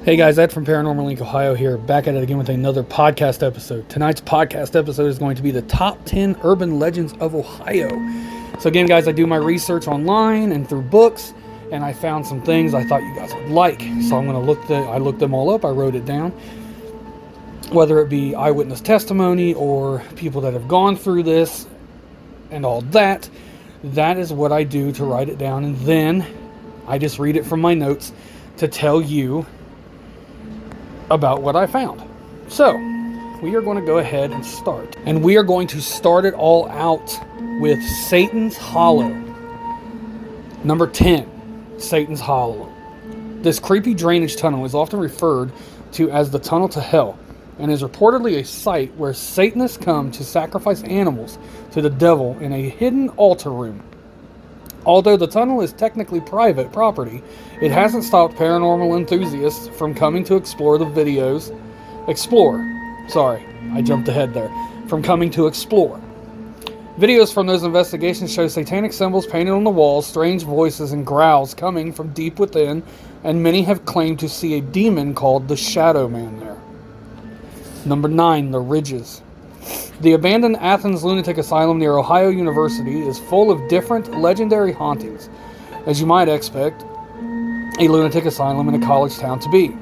Hey guys, Ed from Paranormal Link, Ohio here, back at it again with another podcast episode. Tonight's podcast episode is going to be the top 10 urban legends of Ohio. So again, guys, I do my research online and through books, and I found some things I thought you guys would like. So I'm going to I looked them all up, I wrote it down. Whether it be eyewitness testimony or people that have gone through this and all that, that is what I do to write it down, and then I just read it from my notes to tell you about what I found. So, we are going to go ahead and start. And we are going to start it all out with Satan's Hollow. Number 10, Satan's Hollow. This creepy drainage tunnel is often referred to as the Tunnel to Hell, and is reportedly a site where Satanists come to sacrifice animals to the devil in a hidden altar room. Although the tunnel is technically private property, it hasn't stopped paranormal enthusiasts from coming to explore. Videos from those investigations show satanic symbols painted on the walls, strange voices and growls coming from deep within, and many have claimed to see a demon called the Shadow Man there. Number 9, the Ridges. The abandoned Athens Lunatic Asylum near Ohio University is full of different legendary hauntings, as you might expect a lunatic asylum in a college town to be,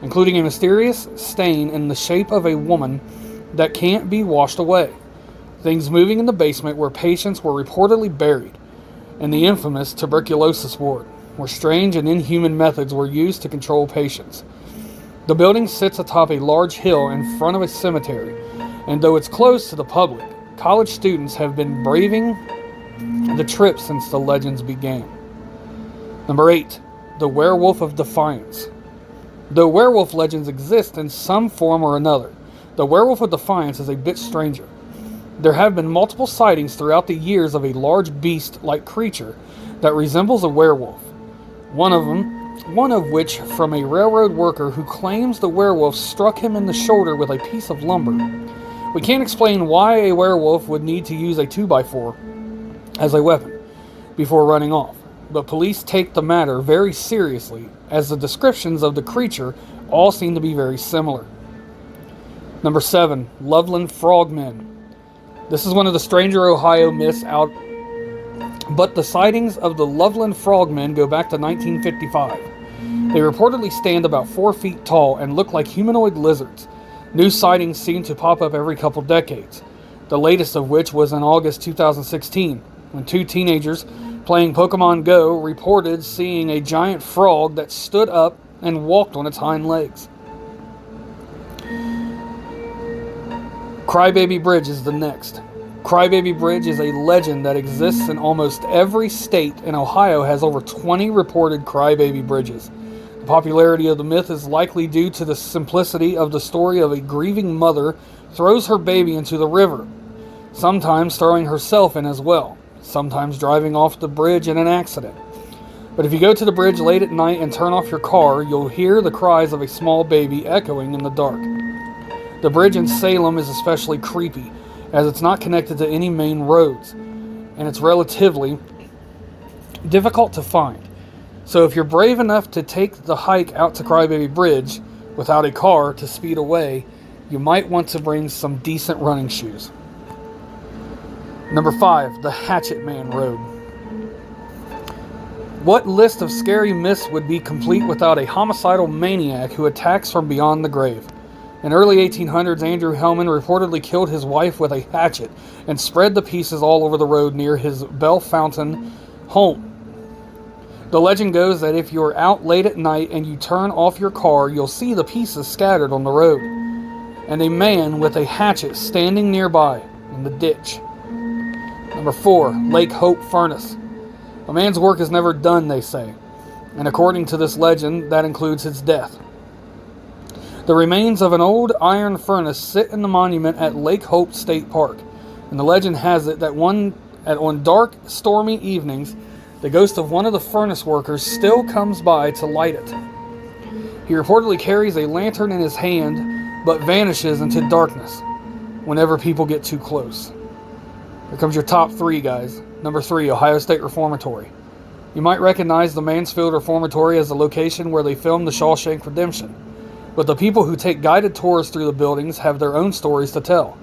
including a mysterious stain in the shape of a woman that can't be washed away, things moving in the basement where patients were reportedly buried, and the infamous tuberculosis ward, where strange and inhuman methods were used to control patients. The building sits atop a large hill in front of a cemetery, and though it's closed to the public, college students have been braving the trip since the legends began. Number 8, the Werewolf of Defiance. Though werewolf legends exist in some form or another, the Werewolf of Defiance is a bit stranger. There have been multiple sightings throughout the years of a large beast-like creature that resembles a werewolf. One of which from a railroad worker who claims the werewolf struck him in the shoulder with a piece of lumber. We can't explain why a werewolf would need to use a 2x4 as a weapon before running off, but police take the matter very seriously, as the descriptions of the creature all seem to be very similar. Number 7, Loveland Frogmen. This is one of the stranger Ohio myths out, but the sightings of the Loveland Frogmen go back to 1955. They reportedly stand about 4 feet tall and look like humanoid lizards. New sightings seem to pop up every couple decades, the latest of which was in August 2016, when 2 teenagers playing Pokemon Go reported seeing a giant frog that stood up and walked on its hind legs. Crybaby Bridge is the next. Crybaby Bridge is a legend that exists in almost every state, and Ohio has over 20 reported crybaby bridges. The popularity of the myth is likely due to the simplicity of the story of a grieving mother throws her baby into the river, sometimes throwing herself in as well, sometimes driving off the bridge in an accident. But if you go to the bridge late at night and turn off your car, you'll hear the cries of a small baby echoing in the dark. The bridge in Salem is especially creepy, as it's not connected to any main roads, and it's relatively difficult to find. So if you're brave enough to take the hike out to Crybaby Bridge without a car to speed away, you might want to bring some decent running shoes. Number 5, the Hatchet Man Road. What list of scary myths would be complete without a homicidal maniac who attacks from beyond the grave? In early 1800s, Andrew Hellman reportedly killed his wife with a hatchet and spread the pieces all over the road near his Bellefontaine home. The legend goes that if you're out late at night and you turn off your car, you'll see the pieces scattered on the road, and a man with a hatchet standing nearby in the ditch. Number 4, Lake Hope Furnace. A man's work is never done, they say, and according to this legend, that includes his death. The remains of an old iron furnace sit in the monument at Lake Hope State Park, and the legend has it that on dark, stormy evenings, the ghost of one of the furnace workers still comes by to light it. He reportedly carries a lantern in his hand, but vanishes into darkness whenever people get too close. Here comes your top 3, guys. Number 3, Ohio State Reformatory. You might recognize the Mansfield Reformatory as the location where they filmed The Shawshank Redemption. But the people who take guided tours through the buildings have their own stories to tell.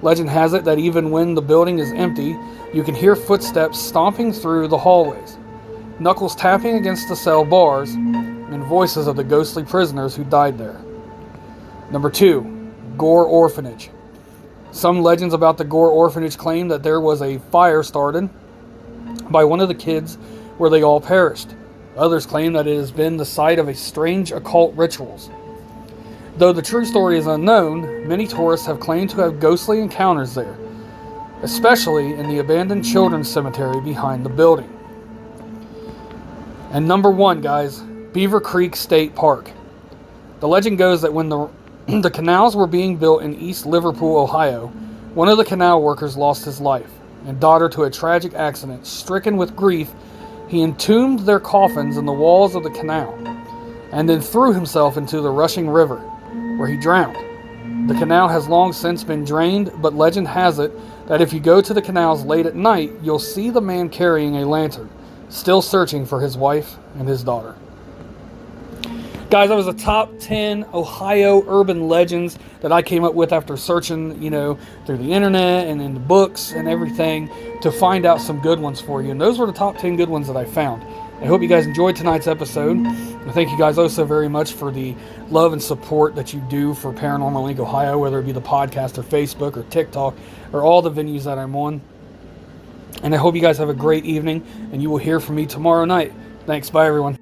Legend has it that even when the building is empty, you can hear footsteps stomping through the hallways, knuckles tapping against the cell bars, and voices of the ghostly prisoners who died there. Number 2, Gore Orphanage. Some legends about the Gore Orphanage claim that there was a fire started by one of the kids where they all perished. Others claim that it has been the site of a strange occult rituals. Though the true story is unknown, many tourists have claimed to have ghostly encounters there, especially in the abandoned children's cemetery behind the building. And number 1, guys, Beaver Creek State Park. The legend goes that when the canals were being built in East Liverpool, Ohio, one of the canal workers lost his life and daughter to a tragic accident. Stricken with grief, he entombed their coffins in the walls of the canal and then threw himself into the rushing river, where he drowned. The canal has long since been drained, but legend has it that if you go to the canals late at night, you'll see the man carrying a lantern, still searching for his wife and his daughter. Guys, that was the top 10 Ohio urban legends that I came up with after searching, through the internet and in the books and everything to find out some good ones for you. And those were the top 10 good ones that I found. I hope you guys enjoyed tonight's episode. And thank you guys also very much for the love and support that you do for Paranormal Link Ohio, whether it be the podcast or Facebook or TikTok or all the venues that I'm on. And I hope you guys have a great evening, and you will hear from me tomorrow night. Thanks. Bye, everyone.